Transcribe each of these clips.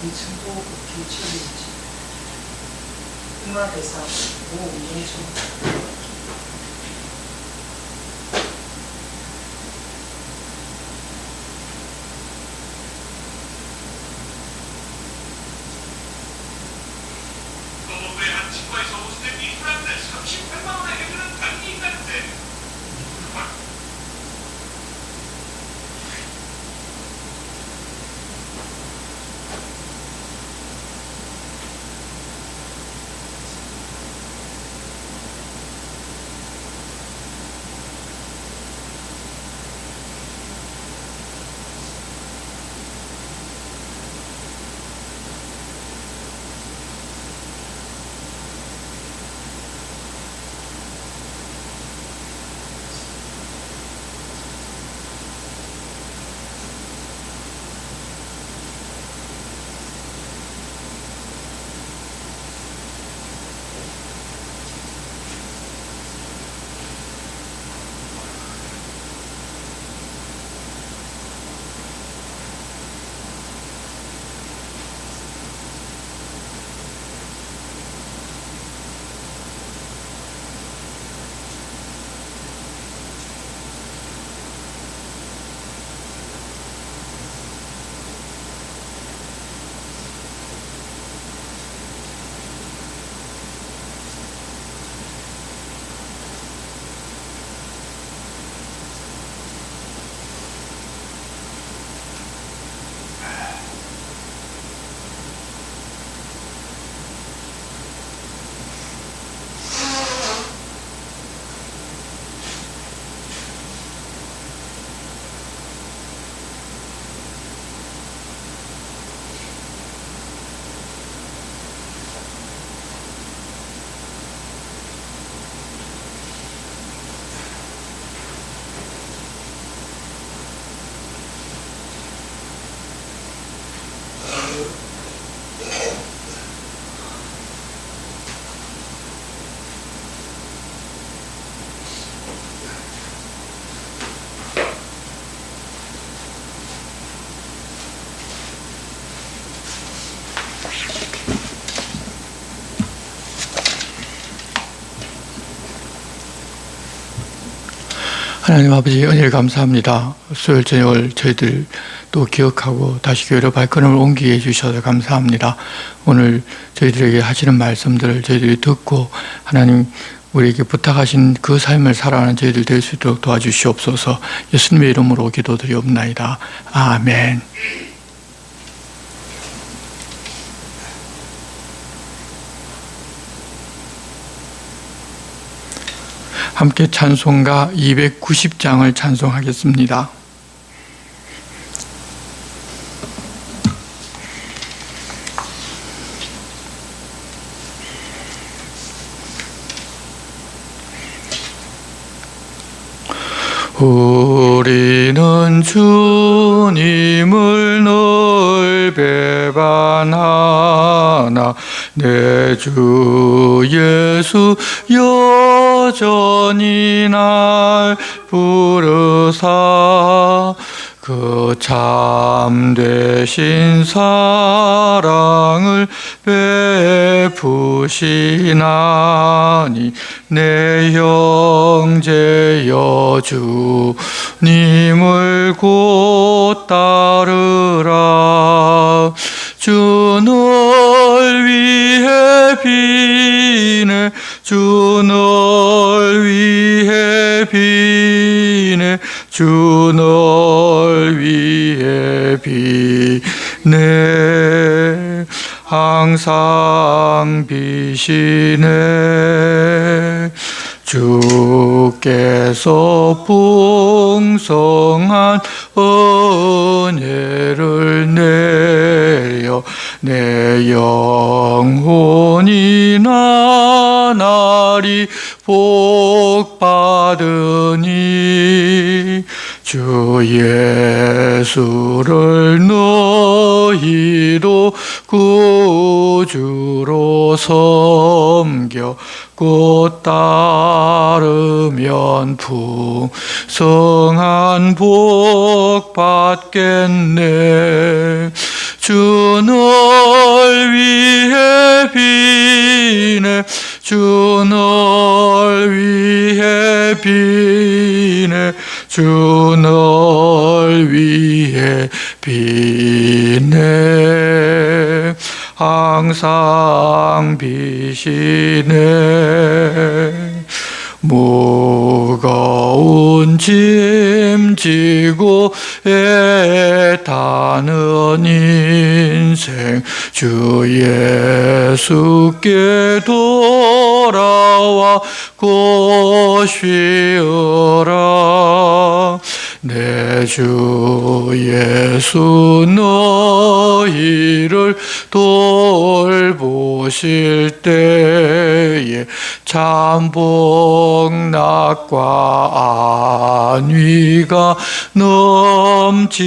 김치도 김치인지 음악에서 오은종 한 치과에서 오스테미 프란데 38만 원에 해주는 당이 있다는데 하나님 아버지 은혜를 감사합니다. 수요일 저녁을 저희들 또 기억하고 다시 교회로 발걸음을 옮기게 해주셔서 감사합니다. 오늘 저희들에게 하시는 말씀들을 저희들이 듣고 하나님 우리에게 부탁하신 그 삶을 살아가는 저희들 될 수 있도록 도와주시옵소서. 예수님의 이름으로 기도드리옵나이다. 아멘. 함께 찬송가 290장을 찬송하겠습니다. 우리는 주님을 늘 배반하나 내 주 예수 여전히 날 부르사 그 참되신 사랑을 베푸시나니 내 형제여 주님을 곧 따르라. 주 널 위해 비네 주 널 위해 비네 주 널 위해 비네 항상 비시네. 주께서 풍성한 은혜를 내려 내 영혼이 나날이 복받으니 주 예수를 너희도 구주로 섬겨 곧 따르면 풍성한 복 받겠네. 주 널 위해 비네 주 널 위해 비네 주 널 위해 비네 항상 비시네 무거운 짐 지고 애타는 인생 주 예수께 돌아와 고쉬어라 내 주 예수 너희를 돌보실 때에 참 복락과 안위가 넘치겠네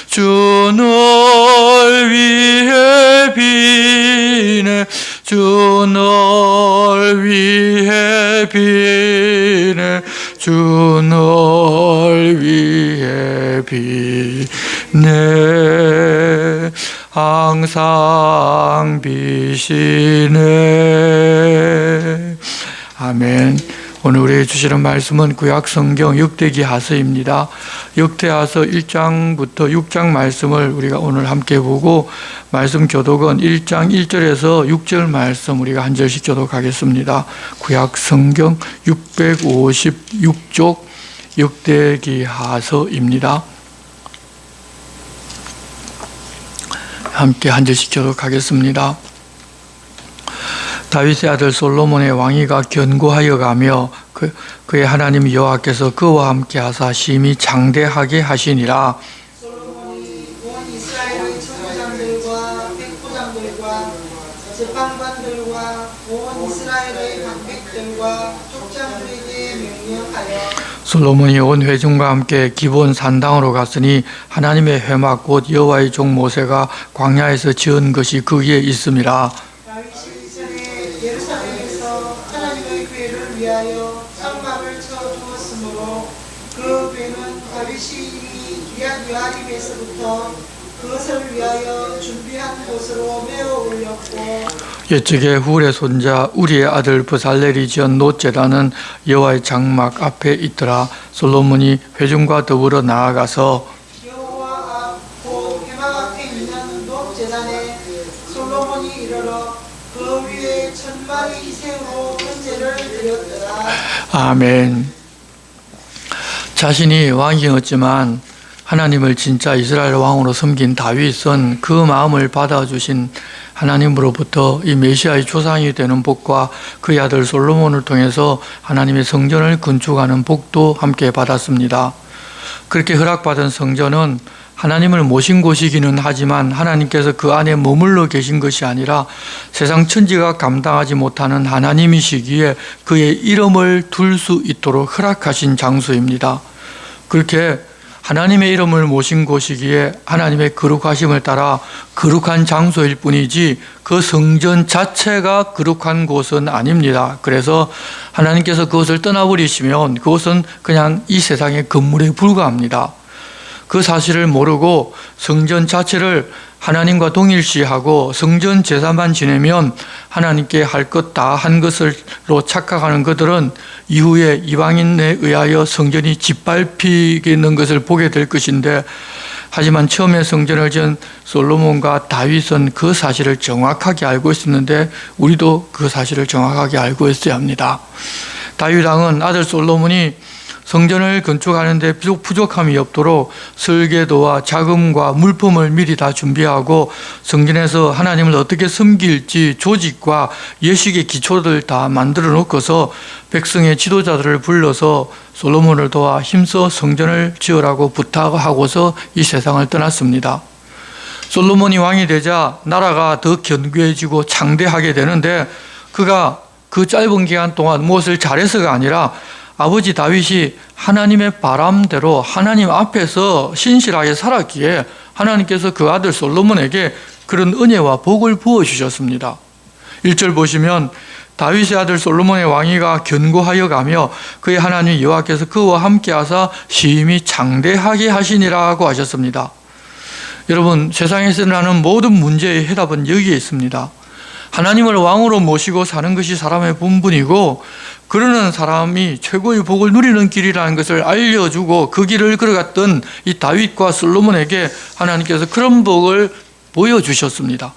주 널 위해 비네 주 널 위해 비네 주 널 위해 비네 항상 비시네 아멘. 오늘 우리에게 주시는 말씀은 구약성경 역대기하서입니다. 역대하서 1장부터 6장 말씀을 우리가 오늘 함께 보고 말씀 교독은 1장 1절에서 6절 말씀 우리가 한 절씩 교독하겠습니다. 구약성경 656쪽 역대기하서입니다. 함께 한 절씩 교독하겠습니다. 다윗의 아들 솔로몬의 왕위가 견고하여 가며 그의 하나님 여호와께서 그와 함께 하사 심히 장대하게 하시니라. 솔로몬이 온 이스라엘의 천부장들과 백부장들과 재판관들과 온 이스라엘의 방백들과 족장들에게 명령하여 솔로몬이 온 회중과 함께 기본 산당으로 갔으니 하나님의 회막 곧 여호와의 종 모세가 광야에서 지은 것이 거기에 있음이라. 다윗이 이전에 예루살렘에서 하나님의 궤를 위하여 장막을 쳐두었으므로 그 궤는 다윗이 이미 기한 요아림에서부터 그것을 위하여 준비한 곳으로 메어 올렸고 옛적에 훌의 손자 우리의 아들 브살렐이 지은 놋제단은 여호와의 장막 앞에 있더라. 솔로몬이 회중과 더불어 나아가서 여호와 앞 곧 회막 앞에 있는 놋제단에 솔로몬이 이르러 그 위에 1000마리 이새우로 번제를 드렸더라. 아멘. 자신이 왕이었지만 하나님을 진짜 이스라엘 왕으로 섬긴 다윗은 그 마음을 받아주신 하나님으로부터 이 메시아의 조상이 되는 복과 그의 아들 솔로몬을 통해서 하나님의 성전을 건축하는 복도 함께 받았습니다. 그렇게 허락받은 성전은 하나님을 모신 곳이기는 하지만 하나님께서 그 안에 머물러 계신 것이 아니라 세상 천지가 감당하지 못하는 하나님이시기에 그의 이름을 둘 수 있도록 허락하신 장소입니다. 그렇게 하나님의 이름을 모신 곳이기에 하나님의 거룩하심을 따라 거룩한 장소일 뿐이지 그 성전 자체가 거룩한 곳은 아닙니다. 그래서 하나님께서 그것을 떠나버리시면 그것은 그냥 이 세상의 건물에 불과합니다. 그 사실을 모르고 성전 자체를 하나님과 동일시하고 성전 제사만 지내면 하나님께 할 것 다 한 것으로 착각하는 그들은 이후에 이방인에 의하여 성전이 짓밟히는 것을 보게 될 것인데, 하지만 처음에 성전을 지은 솔로몬과 다윗은 그 사실을 정확하게 알고 있었는데 우리도 그 사실을 정확하게 알고 있어야 합니다. 다윗 왕은 아들 솔로몬이 성전을 건축하는데 부족함이 없도록 설계도와 자금과 물품을 미리 다 준비하고 성전에서 하나님을 어떻게 섬길지 조직과 예식의 기초를 다 만들어 놓고서 백성의 지도자들을 불러서 솔로몬을 도와 힘써 성전을 지으라고 부탁하고서 이 세상을 떠났습니다. 솔로몬이 왕이 되자 나라가 더 견고해지고 창대하게 되는데, 그가 그 짧은 기간 동안 무엇을 잘해서가 아니라 아버지 다윗이 하나님의 바람대로 하나님 앞에서 신실하게 살았기에 하나님께서 그 아들 솔로몬에게 그런 은혜와 복을 부어주셨습니다. 1절 보시면 다윗의 아들 솔로몬의 왕위가 견고하여 가며 그의 하나님 여호와께서 그와 함께 하사 심히 장대하게 하시니라고 하셨습니다. 여러분, 세상에서 일어나는 모든 문제의 해답은 여기에 있습니다. 하나님을 왕으로 모시고 사는 것이 사람의 본분이고, 그러는 사람이 최고의 복을 누리는 길이라는 것을 알려주고 그 길을 걸어갔던 이 다윗과 솔로몬에게 하나님께서 그런 복을 보여주셨습니다.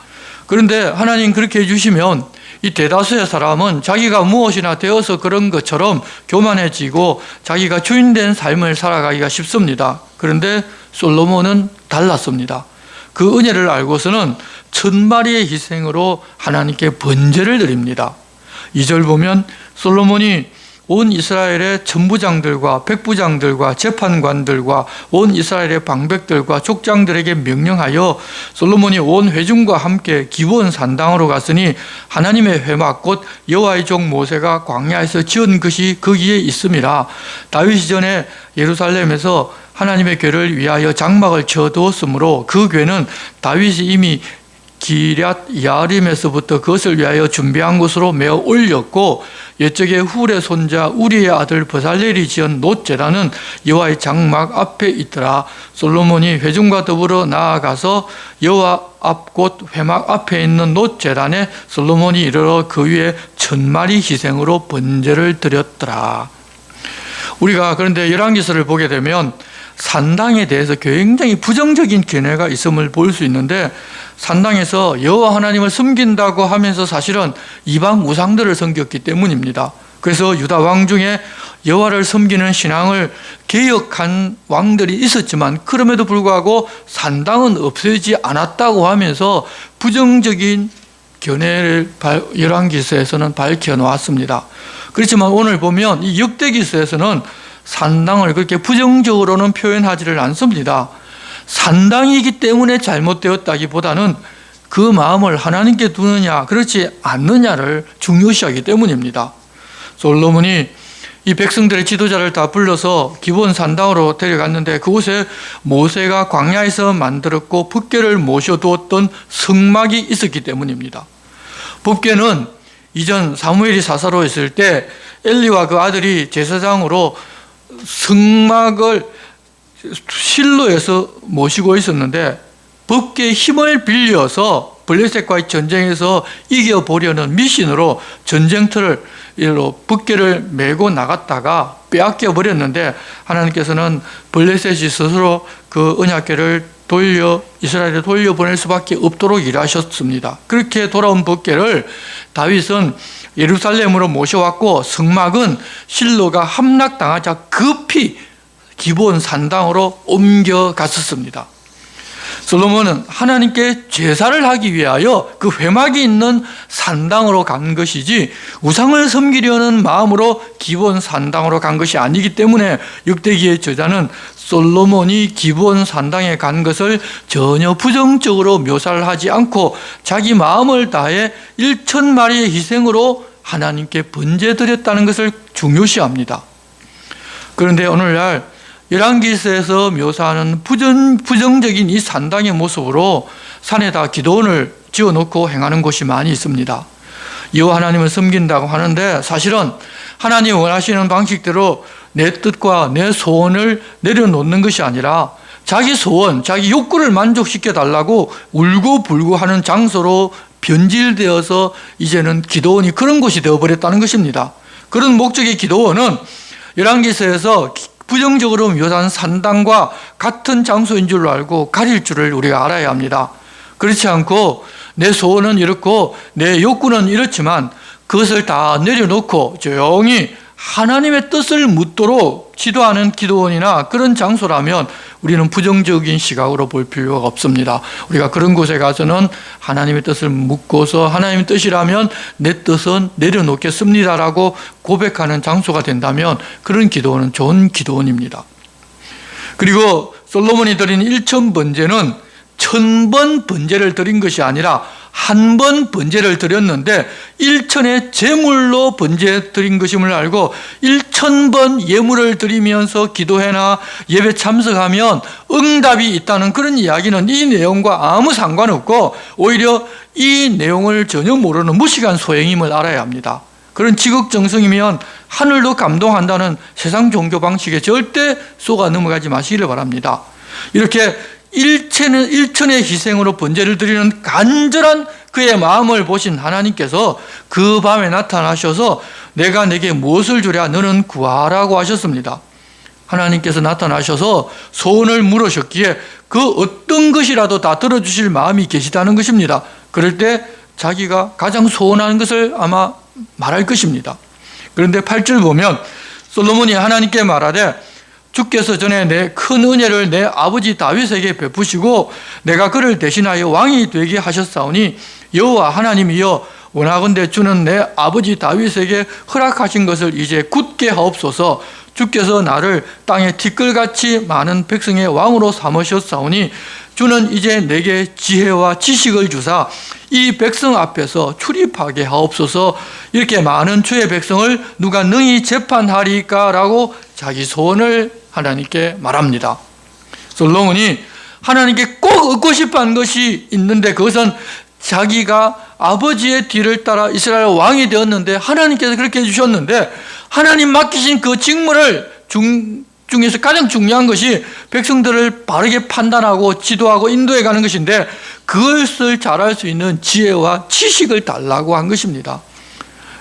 그런데 하나님 그렇게 해주시면 이 대다수의 사람은 자기가 무엇이나 되어서 그런 것처럼 교만해지고 자기가 주인된 삶을 살아가기가 쉽습니다. 그런데 솔로몬은 달랐습니다. 그 은혜를 알고서는 1000마리의 희생으로 하나님께 번제를 드립니다. 2절 보면 솔로몬이 온 이스라엘의 천부장들과 백부장들과 재판관들과 온 이스라엘의 방백들과 족장들에게 명령하여 솔로몬이 온 회중과 함께 기브온 산당으로 갔으니 하나님의 회막 곧 여호와의 종 모세가 광야에서 지은 것이 거기에 있음이라. 다윗이 전에 예루살렘에서 하나님의 궤를 위하여 장막을 쳐두었으므로 그 궤는 다윗이 이미 기럇 야림에서부터 그것을 위하여 준비한 곳으로 메어 올렸고, 옛적에 훌의 손자 우리의 아들 버살렐이 지은 놋제단은 여호와의 장막 앞에 있더라. 솔로몬이 회중과 더불어 나아가서 여호와 앞 곧 회막 앞에 있는 놋제단에 솔로몬이 이르러 그 위에 1000마리 희생으로 번제를 드렸더라. 우리가 그런데 열왕기서를 보게 되면 산당에 대해서 굉장히 부정적인 견해가 있음을 볼 수 있는데, 산당에서 여호와 하나님을 섬긴다고 하면서 사실은 이방 우상들을 섬겼기 때문입니다. 그래서 유다 왕 중에 여호와를 섬기는 신앙을 개혁한 왕들이 있었지만 그럼에도 불구하고 산당은 없어지지 않았다고 하면서 부정적인 견해를 열왕기서에서는 밝혀놓았습니다. 그렇지만 오늘 보면 이 역대기서에서는 산당을 그렇게 부정적으로는 표현하지를 않습니다. 산당이기 때문에 잘못되었다기보다는 그 마음을 하나님께 두느냐 그렇지 않느냐를 중요시하기 때문입니다. 솔로몬이 이 백성들의 지도자를 다 불러서 기브온 산당으로 데려갔는데 그곳에 모세가 광야에서 만들었고 법궤를 모셔두었던 성막이 있었기 때문입니다. 법궤는 이전 사무엘이 사사로 있을 때 엘리와 그 아들이 제사장으로 성막을 실로에서 모시고 있었는데 법궤의 힘을 빌려서 블레셋과의 전쟁에서 이겨보려는 미신으로 전쟁터를 법궤를 메고 나갔다가 빼앗겨 버렸는데, 하나님께서는 블레셋이 스스로 그 언약궤를 이스라엘에 돌려보낼 수밖에 없도록 일하셨습니다. 그렇게 돌아온 법궤를 다윗은 예루살렘으로 모셔왔고, 성막은 실로가 함락당하자 급히 기브온 산당으로 옮겨갔었습니다. 솔로몬은 하나님께 제사를 하기 위하여 그 회막이 있는 산당으로 간 것이지 우상을 섬기려는 마음으로 기브온 산당으로 간 것이 아니기 때문에 역대기의 저자는 솔로몬이 기브온 산당에 간 것을 전혀 부정적으로 묘사를 하지 않고 자기 마음을 다해 1000마리의 희생으로 하나님께 번제드렸다는 것을 중요시합니다. 그런데 오늘날 열왕기서에서 묘사하는 부정적인 이 산당의 모습으로 산에다 기도원을 지어놓고 행하는 곳이 많이 있습니다. 여호와 하나님을 섬긴다고 하는데 사실은 하나님이 원하시는 방식대로 내 뜻과 내 소원을 내려놓는 것이 아니라 자기 소원, 자기 욕구를 만족시켜 달라고 울고불고 하는 장소로 변질되어서 이제는 기도원이 그런 곳이 되어버렸다는 것입니다. 그런 목적의 기도원은 열왕기서에서 부정적으로 묘사한 산당과 같은 장소인 줄로 알고 가릴 줄을 우리가 알아야 합니다. 그렇지 않고 내 소원은 이렇고 내 욕구는 이렇지만 그것을 다 내려놓고 조용히 하나님의 뜻을 묻도록 지도하는 기도원이나 그런 장소라면 우리는 부정적인 시각으로 볼 필요가 없습니다. 우리가 그런 곳에 가서는 하나님의 뜻을 묻고서 하나님의 뜻이라면 내 뜻은 내려놓겠습니다라고 고백하는 장소가 된다면 그런 기도원은 좋은 기도원입니다. 그리고 솔로몬이 드린 1000번제는 1000번 번제를 드린 것이 아니라 한 번 번제를 드렸는데 1000의 제물로 번제 드린 것임을 알고 1000번 예물을 드리면서 기도회나 예배 참석하면 응답이 있다는 그런 이야기는 이 내용과 아무 상관없고 오히려 이 내용을 전혀 모르는 무식한 소행임을 알아야 합니다. 그런 지극정성이면 하늘도 감동한다는 세상 종교 방식에 절대 속아 넘어가지 마시기를 바랍니다. 이렇게 일천의 희생으로 번제를 드리는 간절한 그의 마음을 보신 하나님께서 그 밤에 나타나셔서 내가 내게 무엇을 주랴 너는 구하라고 하셨습니다. 하나님께서 나타나셔서 소원을 물으셨기에 그 어떤 것이라도 다 들어주실 마음이 계시다는 것입니다. 그럴 때 자기가 가장 소원하는 것을 아마 말할 것입니다. 그런데 8절 보면 솔로몬이 하나님께 말하되 주께서 전에 내 큰 은혜를 내 아버지 다윗에게 베푸시고 내가 그를 대신하여 왕이 되게 하셨사오니 여호와 하나님이여 원하건대 주는 내 아버지 다윗에게 허락하신 것을 이제 굳게 하옵소서. 주께서 나를 땅에 티끌같이 많은 백성의 왕으로 삼으셨사오니 주는 이제 내게 지혜와 지식을 주사 이 백성 앞에서 출입하게 하옵소서. 이렇게 많은 주의 백성을 누가 능히 재판하리까? 라고 자기 소원을 하나님께 말합니다. 솔로몬이 하나님께 꼭 얻고 싶어한 것이 있는데 그것은 자기가 아버지의 뒤를 따라 이스라엘 왕이 되었는데 하나님께서 그렇게 해주셨는데 하나님 맡기신 그 직무를 중에서 가장 중요한 것이 백성들을 바르게 판단하고 지도하고 인도해 가는 것인데 그것을 잘할 수 있는 지혜와 지식을 달라고 한 것입니다.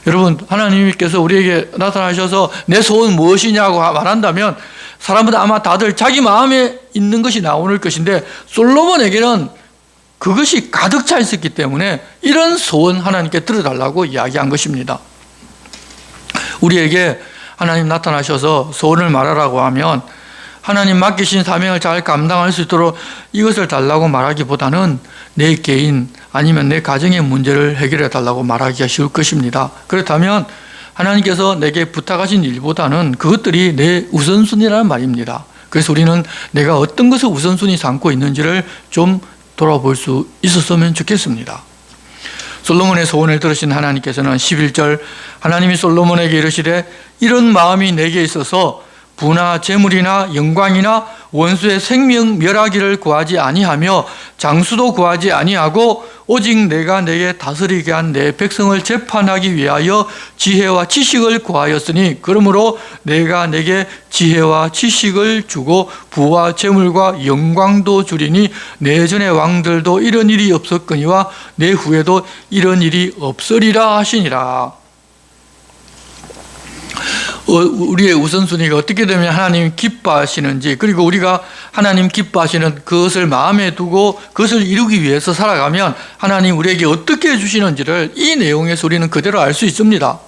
여러분, 하나님께서 우리에게 나타나셔서 내 소원 무엇이냐고 말한다면 사람들은 아마 다들 자기 마음에 있는 것이 나오는 것인데 솔로몬에게는 그것이 가득 차 있었기 때문에 이런 소원 하나님께 들어달라고 이야기한 것입니다. 우리에게 하나님 나타나셔서 소원을 말하라고 하면 하나님 맡기신 사명을 잘 감당할 수 있도록 이것을 달라고 말하기보다는 내 개인 아니면 내 가정의 문제를 해결해 달라고 말하기가 쉬울 것입니다. 그렇다면 하나님께서 내게 부탁하신 일보다는 그것들이 내 우선순위라는 말입니다. 그래서 우리는 내가 어떤 것을 우선순위 삼고 있는지를 좀 돌아볼 수 있었으면 좋겠습니다. 솔로몬의 소원을 들으신 하나님께서는 11절 하나님이 솔로몬에게 이르시되 이런 마음이 내게 있어서 부나 재물이나 영광이나 원수의 생명 멸하기를 구하지 아니하며 장수도 구하지 아니하고 오직 내가 내게 다스리게 한 내 백성을 재판하기 위하여 지혜와 지식을 구하였으니 그러므로 내가 내게 지혜와 지식을 주고 부와 재물과 영광도 주리니 내 전의 왕들도 이런 일이 없었거니와 내 후에도 이런 일이 없으리라 하시니라. 우리의 우선순위가 어떻게 되면 하나님 기뻐하시는지 그리고 우리가 하나님 기뻐하시는 그것을 마음에 두고 그것을 이루기 위해서 살아가면 하나님 우리에게 어떻게 해주시는지를 이 내용에서 우리는 그대로 알 수 있습니다.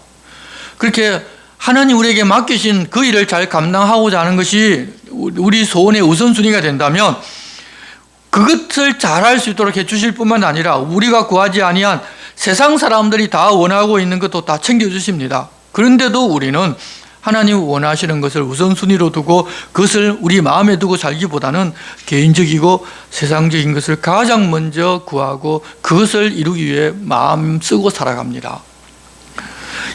그렇게 하나님 우리에게 맡기신 그 일을 잘 감당하고자 하는 것이 우리 소원의 우선순위가 된다면 그것을 잘할 수 있도록 해주실 뿐만 아니라 우리가 구하지 아니한 세상 사람들이 다 원하고 있는 것도 다 챙겨주십니다. 그런데도 우리는 하나님 원하시는 것을 우선순위로 두고 그것을 우리 마음에 두고 살기보다는 개인적이고 세상적인 것을 가장 먼저 구하고 그것을 이루기 위해 마음 쓰고 살아갑니다.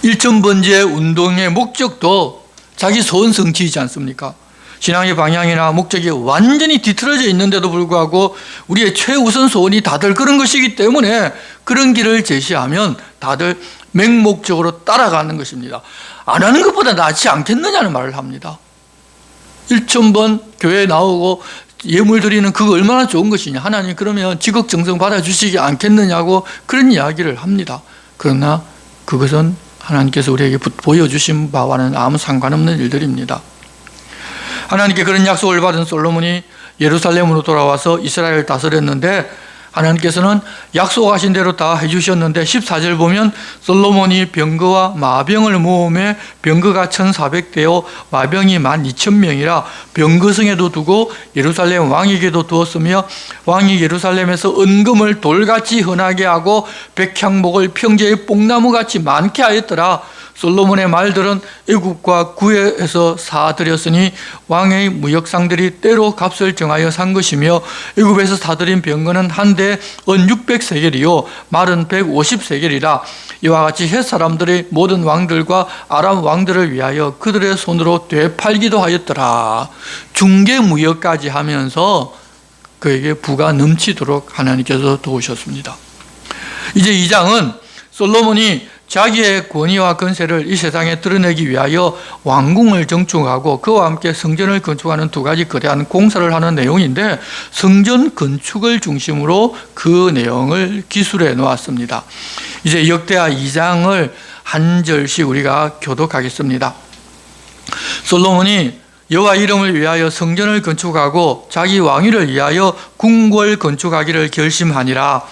일천번제 운동의 목적도 자기 소원 성취이지 않습니까? 신앙의 방향이나 목적이 완전히 뒤틀어져 있는데도 불구하고 우리의 최우선 소원이 다들 그런 것이기 때문에 그런 길을 제시하면 다들 맹목적으로 따라가는 것입니다. 안 하는 것보다 낫지 않겠느냐는 말을 합니다. 1000번 교회에 나오고 예물 드리는 그거 얼마나 좋은 것이냐. 하나님 그러면 지극정성 받아주시지 않겠느냐고 그런 이야기를 합니다. 그러나 그것은 하나님께서 우리에게 보여주신 바와는 아무 상관없는 일들입니다. 하나님께 그런 약속을 받은 솔로몬이 예루살렘으로 돌아와서 이스라엘을 다스렸는데 하나님께서는 약속하신 대로 다 해주셨는데 14절 보면 솔로몬이 병거와 마병을 모으매 병거가 1400대요 마병이 12,000명이라 병거성에도 두고 예루살렘 왕에게도 두었으며 왕이 예루살렘에서 은금을 돌같이 흔하게 하고 백향목을 평지의 뽕나무같이 많게 하였더라. 솔로몬의 말들은 애굽과 구에서 사들였으니 왕의 무역상들이 때로 값을 정하여 산 것이며 애굽에서 사들인 병거는 한 대 은 600세겔이요 말은 150세겔이라. 이와 같이 헷 사람들이 모든 왕들과 아람 왕들을 위하여 그들의 손으로 되팔기도 하였더라. 중개 무역까지 하면서 그에게 부가 넘치도록 하나님께서 도우셨습니다. 이제 2장은 솔로몬이 자기의 권위와 권세를 이 세상에 드러내기 위하여 왕궁을 건축하고 그와 함께 성전을 건축하는 두 가지 거대한 공사를 하는 내용인데, 성전 건축을 중심으로 그 내용을 기술해 놓았습니다. 이제 역대하 2장을 한 절씩 우리가 교독하겠습니다. 솔로몬이 여호와 이름을 위하여 성전을 건축하고 자기 왕위를 위하여 궁궐 건축하기를 결심하니라.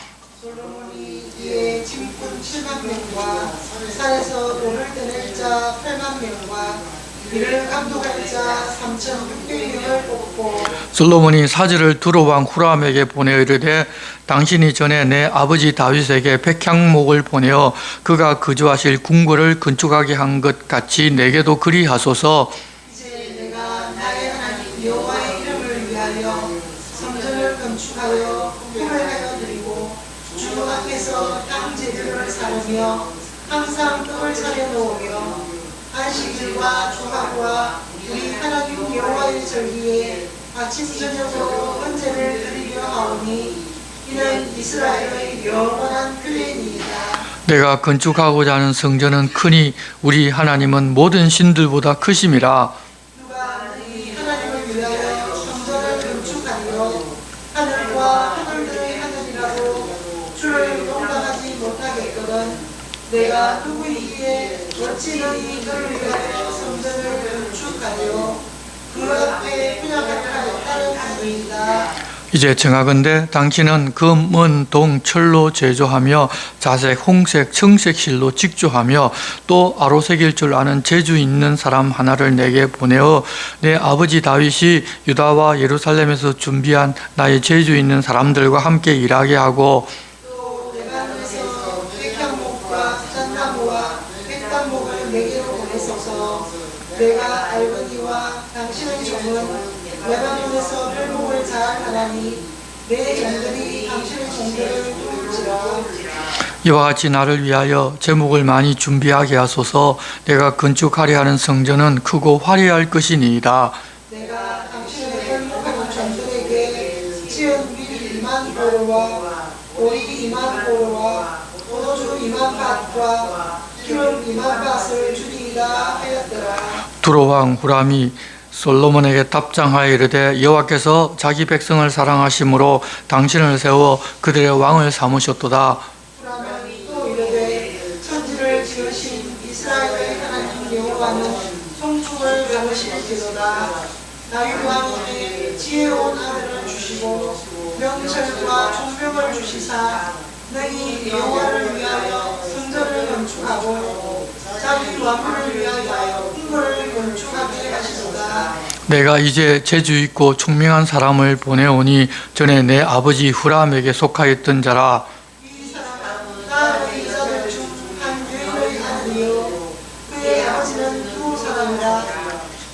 솔로몬이 이에 짐꾼 7만 명과 산에서 돌을 떼낼 자 8만 명과 이를 감독할 자 3,600명을 뽑고 솔로몬이 사절을 두로왕 후람에게 보내어 이르되, 당신이 전에 내 아버지 다윗에게 백향목을 보내어 그가 거주하실 궁궐을 건축하게 한 것 같이 내게도 그리하소서. 이제 내가 나의 하나님 여호와의 이름을 위하여 성전을 건축하여 구별하여 드리고 주 앞에서 땅 제들을 사르며 항상 떡을 차려 놓으며 안식일과 주하과 우리 하나님 여호와의 절기에 아침 저녁으로 헌제를 드리려 하오니 이는 이스라엘의 영원한 규례니이다. 내가 건축하고자 하는 성전은 크니 우리 하나님은 모든 신들보다 크심이라. 누가 너희 하나님을 위하여 성전을 건축하리요 하늘과 하늘들의 하늘이라고 주를 농담하지 못하겠거든. 내가 누구이기에 어찌 너희 그를 위하여 성전을 건축하리요 그 앞에 분양하는 분이다. 이제 정하건대 당신은 금, 은, 동, 철로 제조하며 자색, 홍색, 청색 실로 직조하며 또 아로색일 줄 아는 재주 있는 사람 하나를 내게 보내어 내 아버지 다윗이 유다와 예루살렘에서 준비한 나의 재주 있는 사람들과 함께 일하게 하고, 또 레바논에서 백향목과 잣나무와 백단목을 내게로 보내소서. 내가 알거니와 당신의 종은 레바논에서 별목을 잘 하나니 내 종들이 당신의 종들을 도울지라. 이와 같이 나를 위하여 제목을 많이 준비하게 하소서. 내가 건축하려 하는 성전은 크고 화려할 것이니이다. 내가 당신의 별목하는 종들에게 지은 밀 2만 보로와 오리 2만 보로와 포도주 2만 밭과 기름 2만 밭을 주리이다 하였더라. 두로왕 후람이 솔로몬에게 답장하여 이르되, 여호와께서 자기 백성을 사랑하심으로 당신을 세워 그들의 왕을 삼으셨도다. 후람이 또 이르되, 천지를 지으신 이스라엘의 하나님 여호와는 송축을 받으실지로다. 다윗 왕에게 지혜로운 아들을 주시고 명철과 총명을 주시사 너희 여호와를 위하여 성전을 건축하고 자기 왕을 위하여 궁궐을 건축하게 하시도다. 내가 이제 재주 있고 총명한 사람을 보내오니 전에 내 아버지 후람에게 속하였던 자라. 이 사람은 다윗의 자들 중 한 유일의 아들이요 그의 아버지는 두 사람이라.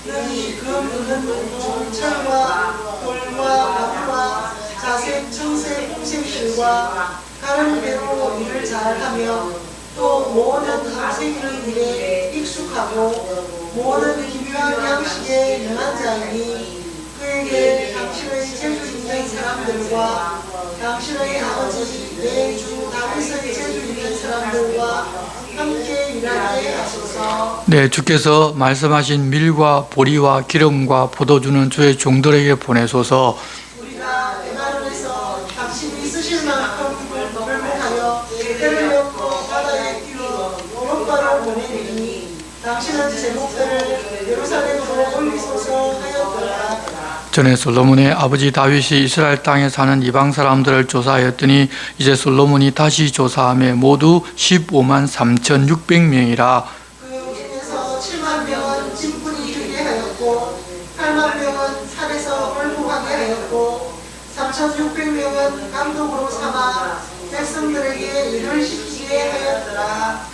너희 금, 은, 동, 철과 돌과 나무와 자색, 청색, 홍색실과 다른 배로 일을 잘하며 또 모든 ham색이는 일에 익숙하고 모든 기묘한 양식에 능한 자이니 그에게 당신의 재주 있는 사람들과 당신의 아버지 내 주 다윗의 재주 있는 사람들과 함께 일하게 하소서. 네, 주께서 말씀하신 밀과 보리와 기름과 포도주는 주의 종들에게 보내소서. 우리가 레바논에서 당신이 쓰실 만큼 벌목하여 때를 엮고 바다에 띄워 용바로 보내리니 당신은 제목들을 예루살렘으로 올리소서 하였더라. 전에 솔로몬의 아버지 다윗이 이스라엘 땅에 사는 이방 사람들을 조사하였더니 이제 솔로몬이 다시 조사하며 모두 15만 3,600명이라. 그 중에서 7만 명은 짐꾼이 되게 하였고 8만 명은 산에서 벌목하게 하였고 3,600명은 감독으로 삼아 백성들에게 일을 시키게 하였더라.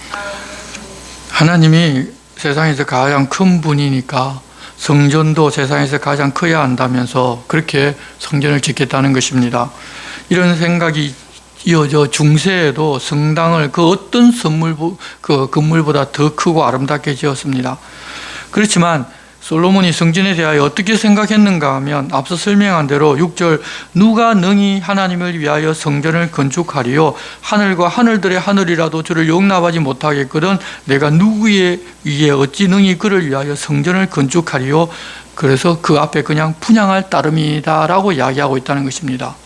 하나님이 세상에서 가장 큰 분이니까 성전도 세상에서 가장 커야 한다면서 그렇게 성전을 짓겠다는 것입니다. 이런 생각이 이어져 중세에도 성당을 그 어떤 건물보다 더 크고 아름답게 지었습니다. 그렇지만 솔로몬이 성전에 대하여 어떻게 생각했는가 하면 앞서 설명한 대로 6절 누가 능히 하나님을 위하여 성전을 건축하리요 하늘과 하늘들의 하늘이라도 저를 용납하지 못하겠거든 내가 누구에 의해 어찌 능히 그를 위하여 성전을 건축하리요. 그래서 그 앞에 그냥 분향할 따름이다 라고 이야기하고 있다는 것입니다.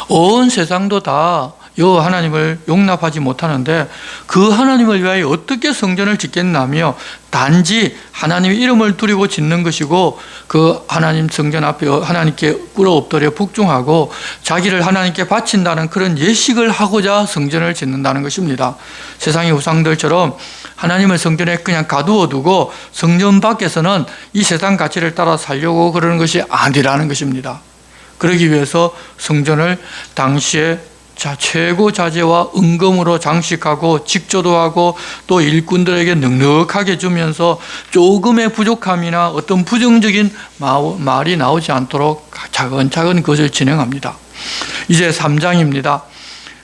온 세상도 다 여호와 하나님을 용납하지 못하는데 그 하나님을 위하여 어떻게 성전을 짓겠나며 단지 하나님의 이름을 두리고 짓는 것이고 그 하나님 성전 앞에 하나님께 꿇어 엎드려 복종하고 자기를 하나님께 바친다는 그런 예식을 하고자 성전을 짓는다는 것입니다. 세상의 우상들처럼 하나님을 성전에 그냥 가두어 두고 성전 밖에서는 이 세상 가치를 따라 살려고 그러는 것이 아니라는 것입니다. 그러기 위해서 성전을 당시에 최고 자재와 은금으로 장식하고 직조도 하고 또 일꾼들에게 넉넉하게 주면서 조금의 부족함이나 어떤 부정적인 말이 나오지 않도록 차근차근 그것을 진행합니다. 이제 3장입니다.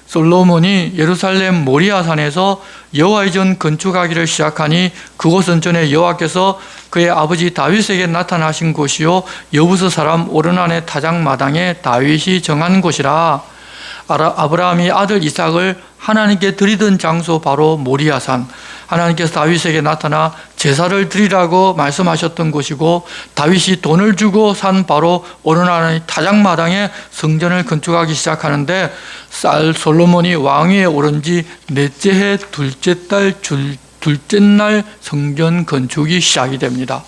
솔로몬이 예루살렘 모리아산에서 여호와의 전 건축하기를 시작하니 그곳은 전에 여호와께서 그의 아버지 다윗에게 나타나신 곳이요 여부스 사람 오르난의 타작마당에 다윗이 정한 곳이라. 아브라함이 아들 이삭을 하나님께 드리던 장소 바로 모리아산, 하나님께서 다윗에게 나타나 제사를 드리라고 말씀하셨던 곳이고 다윗이 돈을 주고 산 바로 오르난의 타작마당에 성전을 건축하기 시작하는데 솔로몬이 왕위에 오른 지 넷째 해 둘째 날 성전 건축이 시작이 됩니다.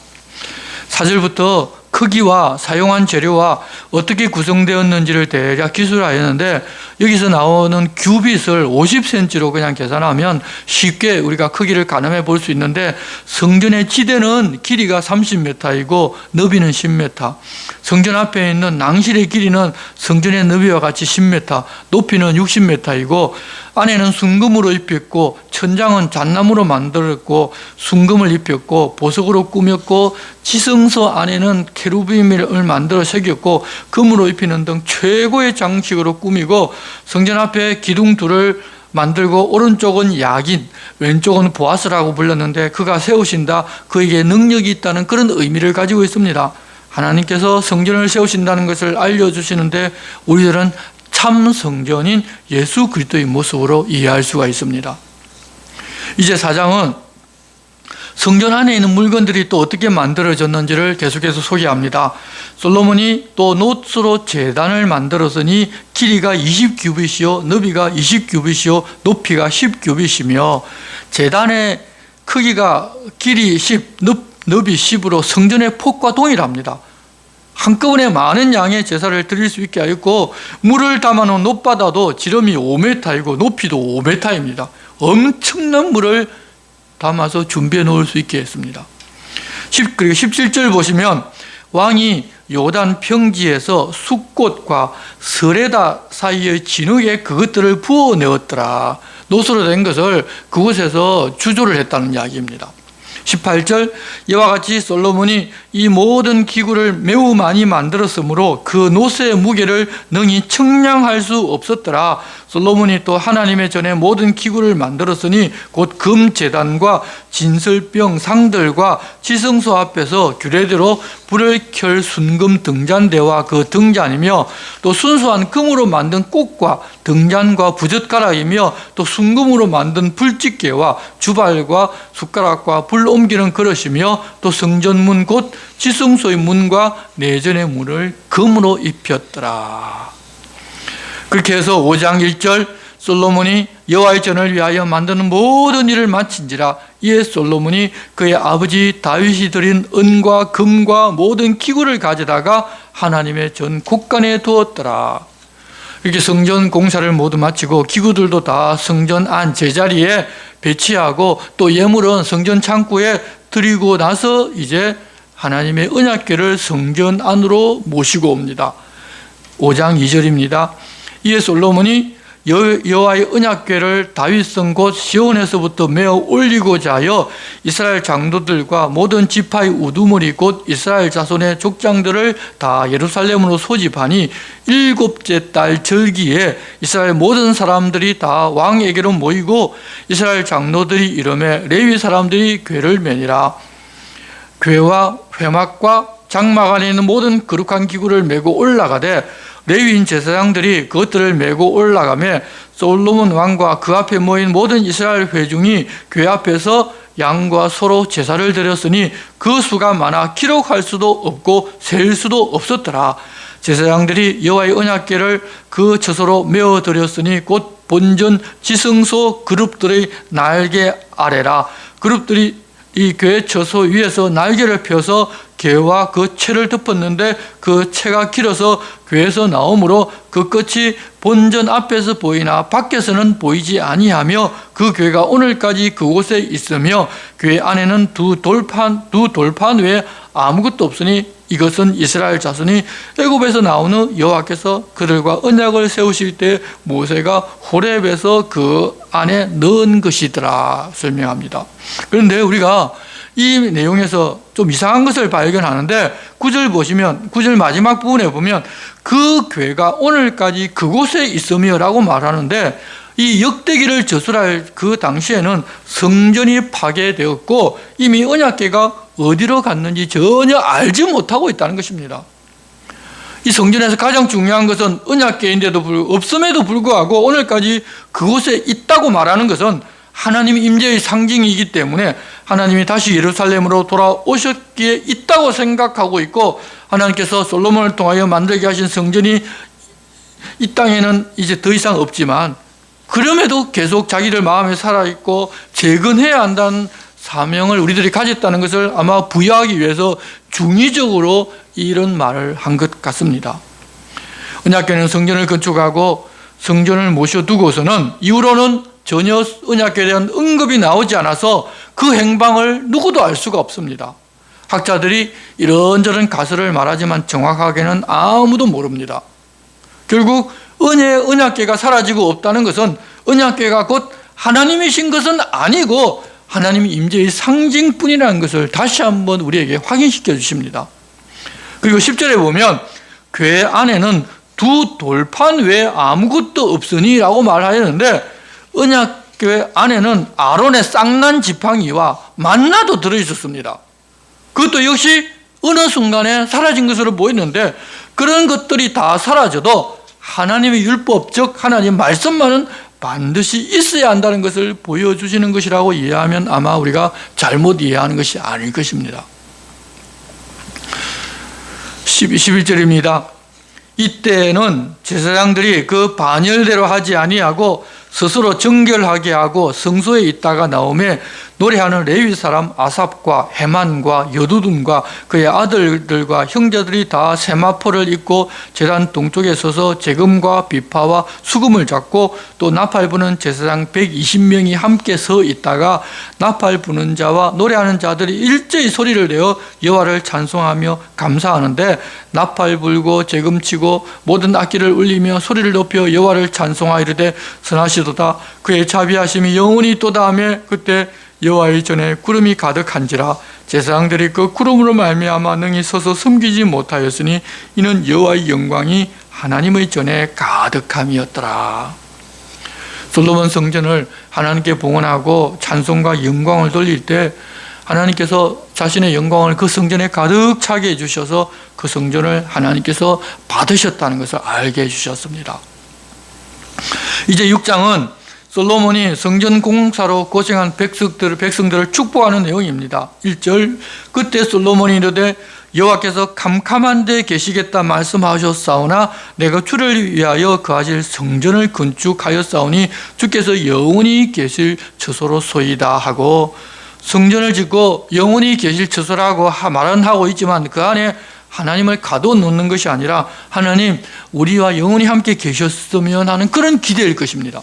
4절부터 크기와 사용한 재료와 어떻게 구성되었는지를 대략 기술하였는데 여기서 나오는 규빗을 50cm로 그냥 계산하면 쉽게 우리가 크기를 가늠해 볼 수 있는데 성전의 지대는 길이가 30m이고 너비는 10m, 성전 앞에 있는 낭실의 길이는 성전의 너비와 같이 10m, 높이는 60m이고 안에는 순금으로 입혔고 천장은 잣나무로 만들었고 순금을 입혔고 보석으로 꾸몄고 지성소 안에는 케루빔을 만들어 새겼고 금으로 입히는 등 최고의 장식으로 꾸미고 성전 앞에 기둥 둘을 만들고 오른쪽은 야긴, 왼쪽은 보아스라고 불렀는데 그가 세우신다, 그에게 능력이 있다는 그런 의미를 가지고 있습니다. 하나님께서 성전을 세우신다는 것을 알려주시는데 우리들은 참 성전인 예수 그리스도의 모습으로 이해할 수가 있습니다. 이제 4장은 성전 안에 있는 물건들이 또 어떻게 만들어졌는지를 계속해서 소개합니다. 솔로몬이 또 놋으로 제단을 만들었으니 길이가 20규빗이요 너비가 20규빗이요 높이가 10규빗이며 제단의 크기가 길이 10, 너비 10으로 성전의 폭과 동일합니다. 한꺼번에 많은 양의 제사를 드릴 수 있게 하였고 물을 담아놓은 놋바다도 지름이 5m이고 높이도 5m입니다. 엄청난 물을 담아서 준비해 놓을 수 있게 했습니다. 그리고 17절 보시면 왕이 요단 평지에서 숫꽃과 스레다 사이의 진흙에 그것들을 부어내었더라. 놋으로 된 것을 그곳에서 주조를 했다는 이야기입니다. 18절 이와 같이 솔로몬이 이 모든 기구를 매우 많이 만들었으므로 그 놋의 무게를 능히 측량할 수 없었더라. 솔로몬이 또 하나님의 전에 모든 기구를 만들었으니 곧 금제단과 진설병 상들과 지성소 앞에서 규례대로 불을 켤 순금 등잔대와 그 등잔이며 또 순수한 금으로 만든 꽃과 등잔과 부젓가락이며 또 순금으로 만든 불집게와 주발과 숟가락과 불 옮기는 그릇이며 또 성전문 곧 지성소의 문과 내전의 문을 금으로 입혔더라. 그렇게 해서 5장 1절 솔로몬이 여호와의 전을 위하여 만드는 모든 일을 마친지라. 이에 솔로몬이 그의 아버지 다윗이 드린 은과 금과 모든 기구를 가져다가 하나님의 전 곳간에 두었더라. 이렇게 성전 공사를 모두 마치고 기구들도 다 성전 안 제자리에 배치하고 또 예물은 성전 창고에 드리고 나서 이제 하나님의 언약궤를 성전 안으로 모시고 옵니다. 5장 2절입니다. 이에 솔로몬이 여호와의 언약궤를 다윗성 곧 시온에서부터 메어 올리고자 하여 이스라엘 장로들과 모든 지파의 우두머리 곧 이스라엘 자손의 족장들을 다 예루살렘으로 소집하니 7째 달 절기에 이스라엘 모든 사람들이 다 왕에게로 모이고 이스라엘 장로들이 이름에 레위 사람들이 궤를 매니라. 괴와 회막과 장막 안에 있는 모든 거룩한 기구를 메고 올라가되 레위인 제사장들이 그것들을 메고 올라가며 솔로몬 왕과 그 앞에 모인 모든 이스라엘 회중이 궤 앞에서 양과 소로 제사를 드렸으니 그 수가 많아 기록할 수도 없고 셀 수도 없었더라. 제사장들이 여호와의 언약궤를 그 처소로 메어 드렸으니 곧 본전 지성소 그룹들의 날개 아래라. 그룹들이 이 궤 처소 위에서 날개를 펴서 궤와 그 채를 덮었는데 그 채가 길어서 궤에서 나오므로 그 끝이 본전 앞에서 보이나 밖에서는 보이지 아니하며 그 궤가 오늘까지 그곳에 있으며 궤 안에는 두 돌판 외에 아무것도 없으니 이것은 이스라엘 자손이 애굽에서 나온 후 여호와께서 그들과 언약을 세우실 때 모세가 호렙에서 그 안에 넣은 것이더라 설명합니다. 그런데 우리가 이 내용에서 좀 이상한 것을 발견하는데 9절 보시면 9절 마지막 부분에 보면 그 궤가 오늘까지 그곳에 있으며 라고 말하는데 이 역대기를 저술할 그 당시에는 성전이 파괴되었고 이미 언약궤가 어디로 갔는지 전혀 알지 못하고 있다는 것입니다. 이 성전에서 가장 중요한 것은 언약궤인데도 없음에도 불구하고 오늘까지 그곳에 있다고 말하는 것은 하나님의 임재의 상징이기 때문에 하나님이 다시 예루살렘으로 돌아오셨기에 있다고 생각하고 있고 하나님께서 솔로몬을 통하여 만들게 하신 성전이 이 땅에는 이제 더 이상 없지만 그럼에도 계속 자기들 마음에 살아있고 재건해야 한다는 사명을 우리들이 가졌다는 것을 아마 부여하기 위해서 중의적으로 이런 말을 한 것 같습니다. 언약궤는 성전을 건축하고 성전을 모셔두고서는 이후로는 전혀 언약궤에 대한 언급이 나오지 않아서 그 행방을 누구도 알 수가 없습니다. 학자들이 이런저런 가설을 말하지만 정확하게는 아무도 모릅니다. 결국 언약궤가 사라지고 없다는 것은 언약궤가 곧 하나님이신 것은 아니고 하나님의 임재의 상징뿐이라는 것을 다시 한번 우리에게 확인시켜 주십니다. 그리고 10절에 보면 궤 안에는 두 돌판 외에 아무것도 없으니 라고 말하였는데 언약궤 안에는 아론의 쌍난 지팡이와 만나도 들어있었습니다. 그것도 역시 어느 순간에 사라진 것으로 보이는데 그런 것들이 다 사라져도 하나님의 율법 즉 하나님 말씀만은 반드시 있어야 한다는 것을 보여주시는 것이라고 이해하면 아마 우리가 잘못 이해하는 것이 아닐 것입니다. 11절입니다. 이때는 제사장들이 그 반열대로 하지 아니하고 스스로 정결하게 하고 성소에 있다가 나오매 노래하는 레위 사람 아삽과 헤만과 여두둔과 그의 아들들과 형제들이 다 세마포를 입고 제단 동쪽에 서서 재금과 비파와 수금을 잡고 또 나팔 부는 제사장 120명이 함께 서 있다가 나팔 부는 자와 노래하는 자들이 일제히 소리를 내어 여호와를 찬송하며 감사하는데 나팔 불고 재금 치고 모든 악기를 울리며 소리를 높여 여호와를 찬송하이르되 선하시도다 그의 자비하심이 영원히 있도다 하며 그때 여호와의 전에 구름이 가득한지라 제사장들이 그 구름으로 말미암아 능히 서서 숨기지 못하였으니 이는 여호와의 영광이 하나님의 전에 가득함이었더라. 솔로몬 성전을 하나님께 봉헌하고 찬송과 영광을 돌릴 때 하나님께서 자신의 영광을 그 성전에 가득 차게 해주셔서 그 성전을 하나님께서 받으셨다는 것을 알게 해주셨습니다. 이제 6장은 솔로몬이 성전 공사로 고생한 백성들을 축복하는 내용입니다. 1절 그때 솔로몬이 이르되 여호와께서 캄캄한 데 계시겠다 말씀하셨사오나 내가 주를 위하여 거하실 성전을 건축하였사오니 주께서 영원히 계실 처소로소이다 하고 성전을 짓고 영원히 계실 처소라고 말은 하고 있지만 그 안에 하나님을 가둬놓는 것이 아니라 하나님 우리와 영원히 함께 계셨으면 하는 그런 기대일 것입니다.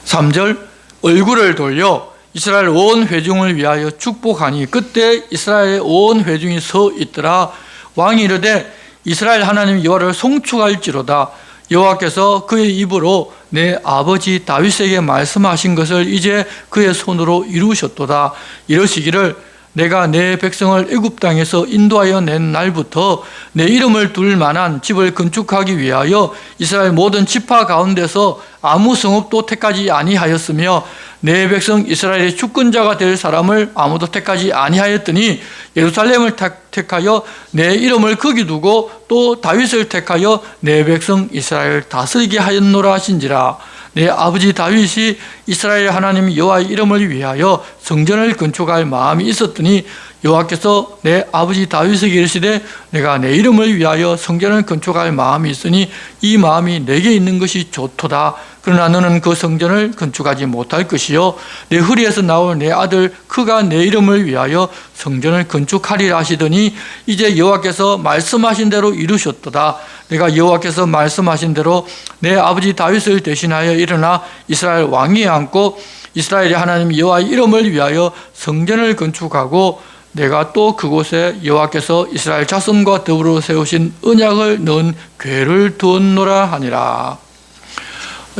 3절 얼굴을 돌려 이스라엘 온 회중을 위하여 축복하니 그때 이스라엘의 온 회중이 서 있더라. 왕이 이르되 이스라엘 하나님 여호와를 송축할지로다. 여호와께서 그의 입으로 내 아버지 다윗에게 말씀하신 것을 이제 그의 손으로 이루셨도다. 이러시기를 내가 내 백성을 애굽 땅에서 인도하여 낸 날부터 내 이름을 둘 만한 집을 건축하기 위하여 이스라엘 모든 지파 가운데서 아무 성읍도 택하지 아니하였으며 내 백성 이스라엘의 주권자가 될 사람을 아무도 택하지 아니하였더니 예루살렘을 택하여 내 이름을 거기 두고 또 다윗을 택하여 내 백성 이스라엘을 다스리게 하였노라 하신지라. 내 아버지 다윗이 이스라엘 하나님 여호와의 이름을 위하여 성전을 건축할 마음이 있었더니 여호와께서 내 아버지 다윗에게 이르시되 내가 내 이름을 위하여 성전을 건축할 마음이 있으니 이 마음이 내게 있는 것이 좋도다. 그러나 너는 그 성전을 건축하지 못할 것이요 내 허리에서 나올 내 아들 그가 내 이름을 위하여 성전을 건축하리라 하시더니 이제 여호와께서 말씀하신 대로 이루셨도다. 내가 여호와께서 말씀하신 대로 내 아버지 다윗을 대신하여 일어나 이스라엘 왕위에 앉고 이스라엘의 하나님 여호와의 이름을 위하여 성전을 건축하고 내가 또 그곳에 여호와께서 이스라엘 자손과 더불어 세우신 언약을 넣은 궤를 두었노라 하니라.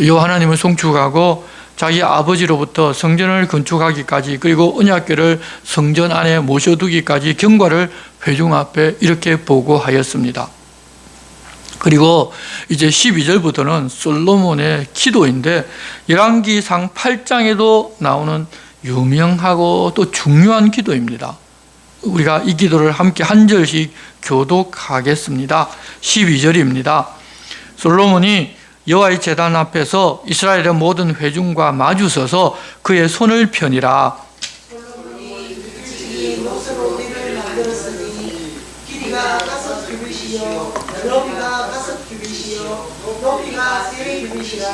여호와 하나님을 송축하고 자기 아버지로부터 성전을 건축하기까지 그리고 언약궤를 성전 안에 모셔두기까지 경과를 회중 앞에 이렇게 보고하였습니다. 그리고 이제 12절부터는 솔로몬의 기도인데 열왕기상 8장에도 나오는 유명하고 또 중요한 기도입니다. 우리가 이 기도를 함께 한 절씩 교독하겠습니다. 12절입니다. 솔로몬이 여호와의 제단 앞에서 이스라엘의 모든 회중과 마주서서 그의 손을 펴니라. 솔로몬이 일찍이 못으로 띠를 만들었으니 길이가 5규빗이요 너비가 5규빗이요 높이가 3규빗이라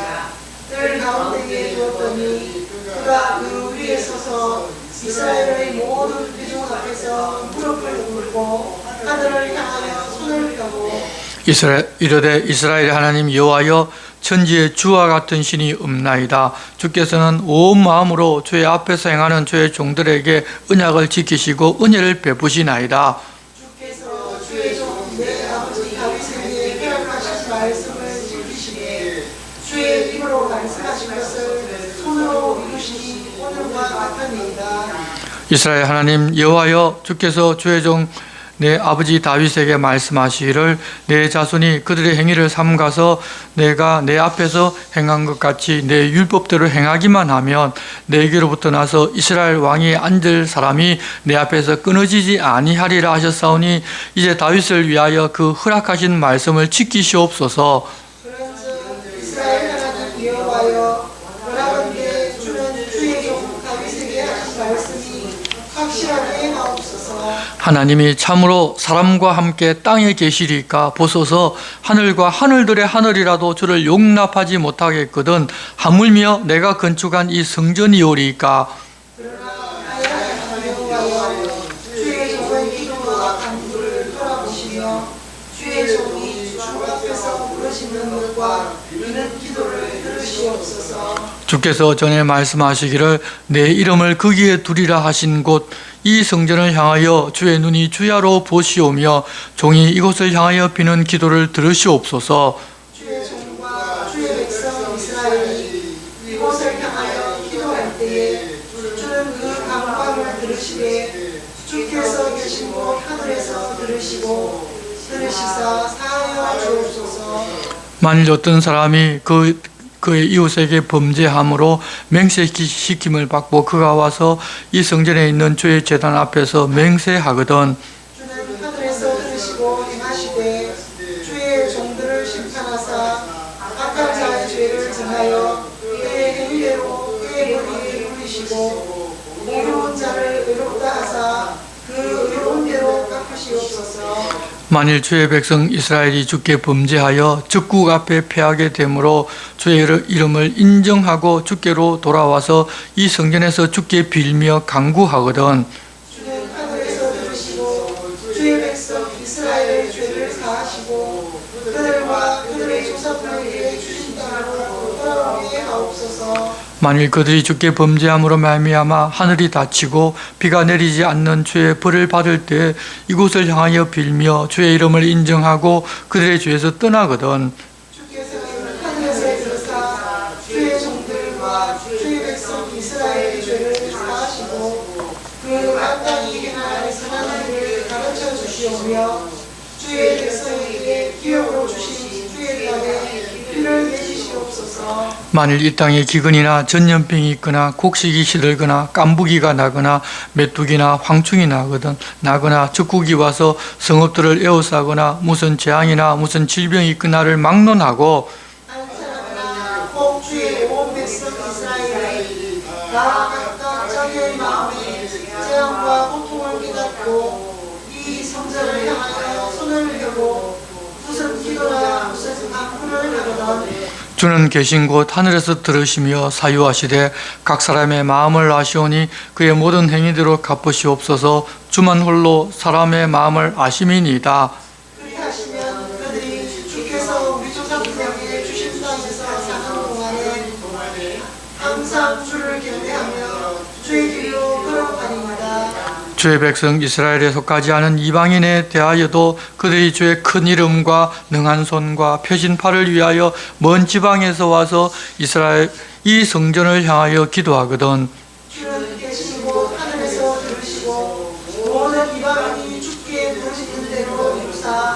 뜰 가운데에 두었더니 그가 그 위에 서서 이스라엘의 모든 회중 앞에서 무릎을 꿇고 하늘을 향하여 손을 펴고 이르되 이스라엘의 하나님 여호와여 천지에 주와 같은 신이 없나이다. 주께서는 온 마음으로 주의 앞에서 행하는 주의 종들에게 언약을 지키시고 은혜를 베푸시나이다. 주께서 주의 종 내 아버지 다윗에게 계약하신 말씀을 지키시되 주의 입으로 말씀하신 것을 손으로 이루시니 오늘과 같으니이다. 이스라엘 하나님 여호와여 주께서 주의 종 내 아버지 다윗에게 말씀하시기를 내 자손이 그들의 행위를 삼가서 내가 내 앞에서 행한 것 같이 내 율법대로 행하기만 하면 내게로부터 나서 이스라엘 왕위에 앉을 사람이 내 앞에서 끊어지지 아니하리라 하셨사오니 이제 다윗을 위하여 그 허락하신 말씀을 지키시옵소서. 그런즉 이스라엘 하나님 여호와여 원하건대 주는 주의 종 다윗에게 하신 말씀이 확실하게 나옵소서. 하나님이 참으로 사람과 함께 땅에 계시리까 보소서. 하늘과 하늘들의 하늘이라도 주를 용납하지 못하겠거든 하물며 내가 건축한 이 성전이오리까. 그러나 하나님 여호와여 주의 종의 기도와 간구를 돌아보시며 주의 종이 주 앞에서 부르시는 것과 이는 기도를 들으시옵소서. 주께서 전에 말씀하시기를 내 이름을 거기에 두리라 하신 곳 이 성전을 향하여 주의 눈이 주야로 보시오며 종이 이곳을 향하여 비는 기도를 들으시옵소서. 주의 종과 주의 백성 이스라엘이 이곳을 향하여 기도할 때에 주는 그 간구함을 들으시되 주께서 계신 곳 하늘에서 들으시사 사하여 주옵소서. 만일 어떤 사람이 그의 이웃에게 범죄함으로 맹세시킴을 받고 그가 와서 이 성전에 있는 주의 제단 앞에서 맹세하거든 주는 하늘에서 들으시고 행하시되 주의 종들을 심판하사 악한 자의 죄를 정하여 그의 행위대로 그의 머리에 물리시고 의로운 자를 의롭다 하사 그 의로운 대로 갚으시옵소서. 만일 주의 백성 이스라엘이 주께 범죄하여 적국 앞에 패하게 되므로 주의 이름을 인정하고 주께로 돌아와서 이 성전에서 주께 빌며 간구하거든 주는 하늘에서 들으시고 주의 백성 이스라엘의 죄를 사하시고 그들과 그들의 조상들에게 주신 땅으로 돌아오게 하옵소서. 만일 그들이 주께 범죄함으로 말미암아 하늘이 닫히고 비가 내리지 않는 주의 벌을 받을 때 이곳을 향하여 빌며 주의 이름을 인정하고 그들의 죄에서 떠나거든 주께서는 하늘에서 들으사 주의 종들과 주의 백성 이스라엘의 죄를 사하시고 그 마땅히 행할 선한 일을 가르쳐 주시오며 주의 백성에게 기업으로 주신 주의 땅에 비를 내리시옵소서. 만일 이 땅에 기근이나 전염병이 있거나 곡식이 시들거나 깐부기가 나거나 메뚜기나 황충이 나거나 적국이 와서 성읍들을 에워싸거나 무슨 재앙이나 무슨 질병이 있거나를 막론하고 한 사람이나 꼭 주의 온 백성 이스라엘이 다 각각 자기의 마음에 재앙과 고통을 깨닫고 이 성전을 향하여 손을 들고 무슨 기도나 무슨 간구를 하거든 주는 계신 곳 하늘에서 들으시며 사유하시되 각 사람의 마음을 아시오니 그의 모든 행위대로 갚으시옵소서. 주만 홀로 사람의 마음을 아심이니이다. 그리하시면 그들이 주께서 우리 조상들에게 주신 땅에서 사는 동안에 항상 주를 경배하며 주의 길로 걸어가니이다. 주의 백성 이스라엘에 속하지 않은 이방인에 대하여도 그들이 주의 큰 이름과 능한 손과 펴진 팔을 위하여 먼 지방에서 와서 이스라엘 이 성전을 향하여 기도하거든. 주는 계신 곳 하늘에서 들으시고 모든 이방인이 주께 부르시는 대로 이루사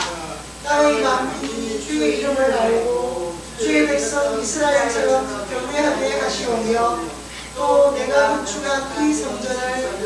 땅의 만민이 주의 이름을 알고 주의 백성 이스라엘처럼 경외하게 하시오며 또 내가 건축한 이 성전을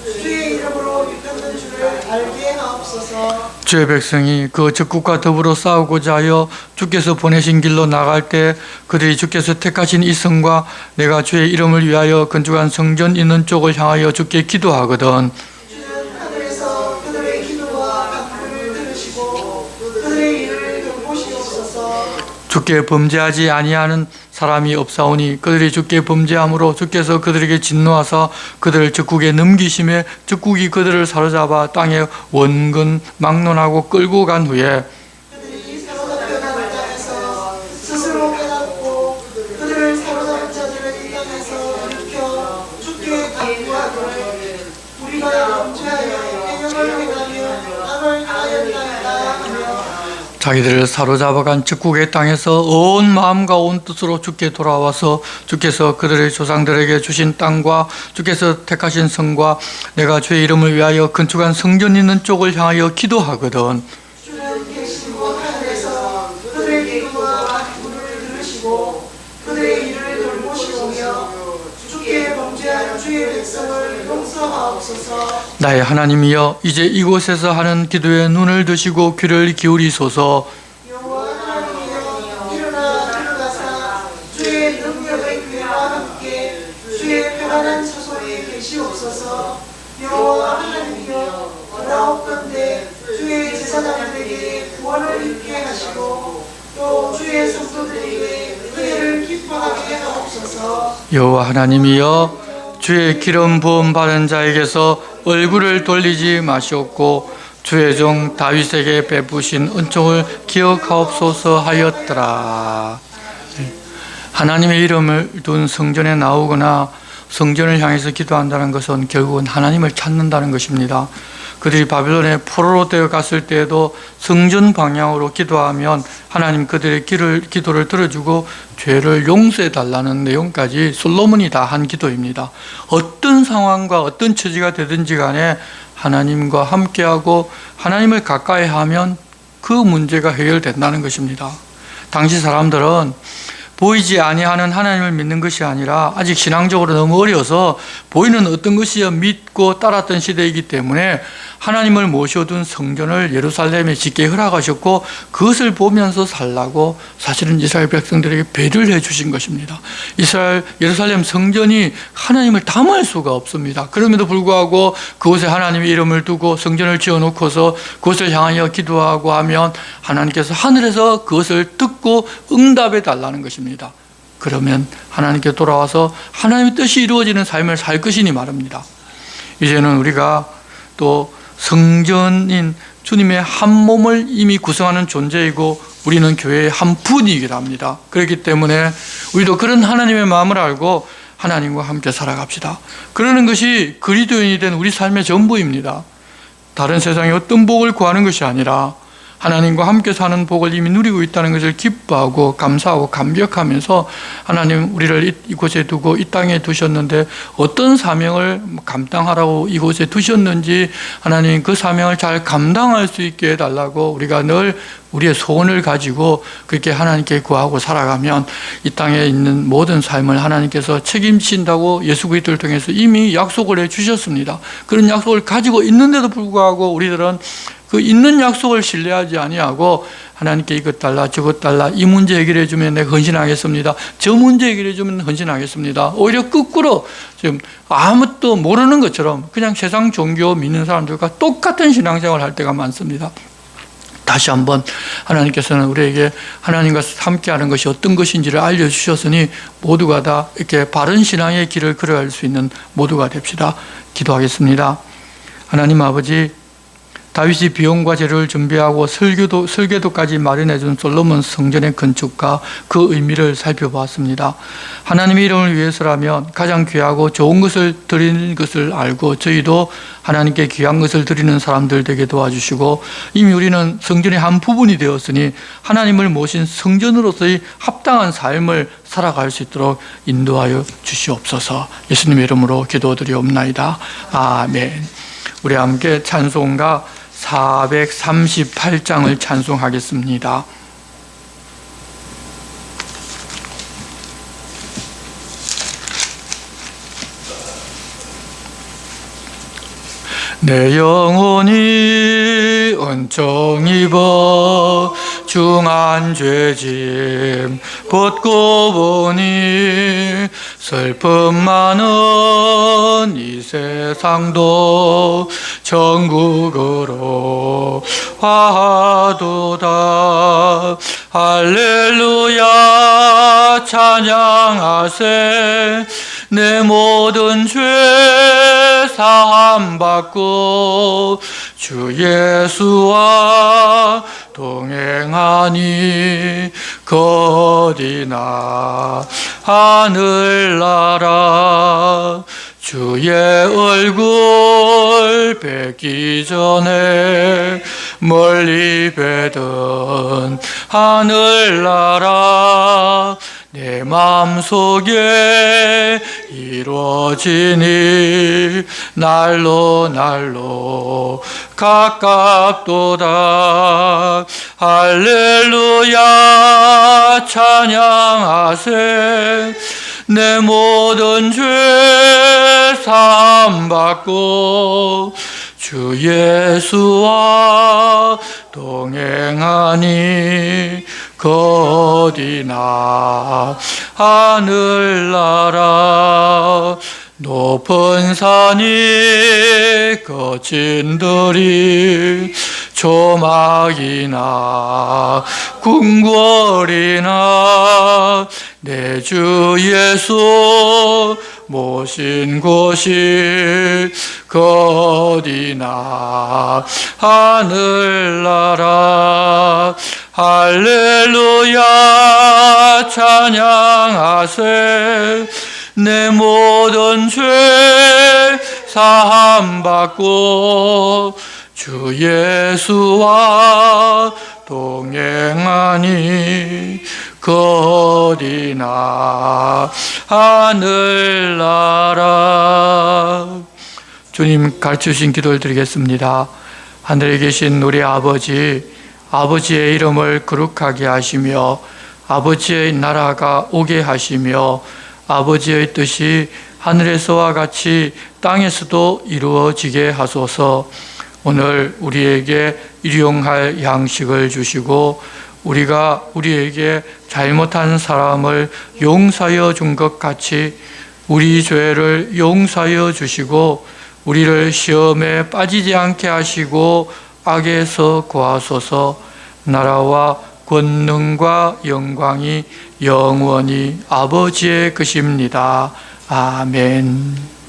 주의 이름으로 일컫는 줄을 알게 하옵소서. 주의 백성이 그 적국과 더불어 싸우고자 하여 주께서 보내신 길로 나갈 때 그들이 주께서 택하신 이 성과 내가 주의 이름을 위하여 건축한 성전 있는 쪽을 향하여 주께 기도하거든. 주는 하늘에서 그들의 기도와 간구를 들으시고 그들의 일을 돌보시옵소서. 주께 범죄하지 아니하는 사람이 없사오니 그들이 주께 범죄함으로 주께서 그들에게 진노하사 그들을 적국에 넘기심에 적국이 그들을 사로잡아 땅에 원근 막론하고 끌고 간 후에 그들이 사로잡혀 간 땅에서 스스로 깨닫고 그들을 사로잡은 자들을 이 땅에서 일으켜 주께 간구하기를 우리가 범죄하여 해명을 행하며 악을 하였나이다 하며 자기들을 사로잡아간 적국의 땅에서 온 마음과 온 뜻으로 주께 돌아와서 주께서 그들의 조상들에게 주신 땅과 주께서 택하신 성과 내가 주의 이름을 위하여 건축한 성전 있는 쪽을 향하여 기도하거든. 주는 계신 곳 하늘에서 그들의 기도와 간구를 들으시고 그들의 일을 돌보시오며 주께 범죄한 주의 백성을 용서하옵소서. 나의 하나님이여 이제 이곳에서 하는 기도에 눈을 드시고 귀를 기울이소서. 여호와 하나님이여 일어나 들어가사 주의 능력의 교회와 함께 주의 편안한 처소에 계시옵소서. 여호와 하나님이여 원하옵건대 주의 제사장들에게 구원을 입게 하시고 또 주의 성도들에게 은혜를 기뻐하게 하옵소서. 여호와 하나님이여 주의 기름 부음 받은 자에게서 얼굴을 돌리지 마시옵고 주의 종 다윗에게 베푸신 은총을 기억하옵소서 하였더라. 하나님의 이름을 둔 성전에 나오거나 성전을 향해서 기도한다는 것은 결국은 하나님을 찾는다는 것입니다. 그들이 바벨론에 포로로 되어 갔을 때에도 성전 방향으로 기도하면 하나님 그들의 기도를 들어주고 죄를 용서해 달라는 내용까지 솔로몬이 다 한 기도입니다. 어떤 상황과 어떤 처지가 되든지 간에 하나님과 함께하고 하나님을 가까이 하면 그 문제가 해결된다는 것입니다. 당시 사람들은 보이지 아니하는 하나님을 믿는 것이 아니라 아직 신앙적으로 너무 어려서 보이는 어떤 것이야 믿고 따랐던 시대이기 때문에 하나님을 모셔둔 성전을 예루살렘에 짓게 허락하셨고 그것을 보면서 살라고 사실은 이스라엘 백성들에게 배려를 해주신 것입니다. 예루살렘 성전이 하나님을 담을 수가 없습니다. 그럼에도 불구하고 그곳에 하나님의 이름을 두고 성전을 지어놓고서 그것을 향하여 기도하고 하면 하나님께서 하늘에서 그것을 듣고 응답해 달라는 것입니다. 그러면 하나님께 돌아와서 하나님의 뜻이 이루어지는 삶을 살 것이니 말입니다. 이제는 우리가 또 성전인 주님의 한 몸을 이미 구성하는 존재이고 우리는 교회의 한 분이기도 합니다. 그렇기 때문에 우리도 그런 하나님의 마음을 알고 하나님과 함께 살아갑시다. 그러는 것이 그리스도인이 된 우리 삶의 전부입니다. 다른 세상에 어떤 복을 구하는 것이 아니라 하나님과 함께 사는 복을 이미 누리고 있다는 것을 기뻐하고 감사하고 감격하면서 하나님 우리를 이곳에 두고 이 땅에 두셨는데 어떤 사명을 감당하라고 이곳에 두셨는지 하나님 그 사명을 잘 감당할 수 있게 해달라고 우리가 늘 우리의 소원을 가지고 그렇게 하나님께 구하고 살아가면 이 땅에 있는 모든 삶을 하나님께서 책임진다고 예수 그리스도를 통해서 이미 약속을 해주셨습니다. 그런 약속을 가지고 있는데도 불구하고 우리들은 그 있는 약속을 신뢰하지 아니하고 하나님께 이것 달라 저것 달라 이 문제 해결해 주면 내가 헌신하겠습니다. 저 문제 해결해 주면 헌신하겠습니다. 오히려 거꾸로 지금 아무것도 모르는 것처럼 그냥 세상 종교 믿는 사람들과 똑같은 신앙생활을 할 때가 많습니다. 다시 한번 하나님께서는 우리에게 하나님과 함께하는 것이 어떤 것인지를 알려주셨으니 모두가 다 이렇게 바른 신앙의 길을 걸어갈 수 있는 모두가 됩시다. 기도하겠습니다. 하나님 아버지, 다윗이 비용과 재료를 준비하고 설계도까지 마련해준 솔로몬 성전의 건축과 그 의미를 살펴보았습니다. 하나님의 이름을 위해서라면 가장 귀하고 좋은 것을 드리는 것을 알고 저희도 하나님께 귀한 것을 드리는 사람들 되게 도와주시고 이미 우리는 성전의 한 부분이 되었으니 하나님을 모신 성전으로서의 합당한 삶을 살아갈 수 있도록 인도하여 주시옵소서. 예수님의 이름으로 기도드리옵나이다. 아멘. 우리 함께 찬송가 438장을 찬송하겠습니다. 내 영혼이 은총 입어 중한 죄짐 벗고 보니 슬픔 많은 이 세상도 천국으로 화하도다. 할렐루야 찬양하세. 내 모든 죄 사함 받고 주 예수와 동행하니 거디나 하늘나라. 주의 얼굴 뵙기 전에 멀리 뵈던 하늘나라. 내 마음속에 이루어지니 날로 날로 가깝도다. 할렐루야 찬양하세. 내 모든 죄 사함 받고 주 예수와 동행하니 거디나 하늘나라. 높은 산이 거친 들이 조막이나 궁궐이나 내 주 예수 모신 곳이 거디나 하늘나라. 할렐루야 찬양하세. 내 모든 죄 사함 받고 주 예수와 동행하니 거디나 하늘나라. 주님 가르쳐주신 기도를 드리겠습니다. 하늘에 계신 우리 아버지, 아버지의 이름을 거룩하게 하시며 아버지의 나라가 오게 하시며 아버지의 뜻이 하늘에서와 같이 땅에서도 이루어지게 하소서. 오늘 우리에게 일용할 양식을 주시고 우리가 우리에게 잘못한 사람을 용서하여 준 것 같이 우리 죄를 용서하여 주시고 우리를 시험에 빠지지 않게 하시고 악에서 구하소서. 나라와 권능과 영광이 영원히 아버지의 것입니다. 아멘.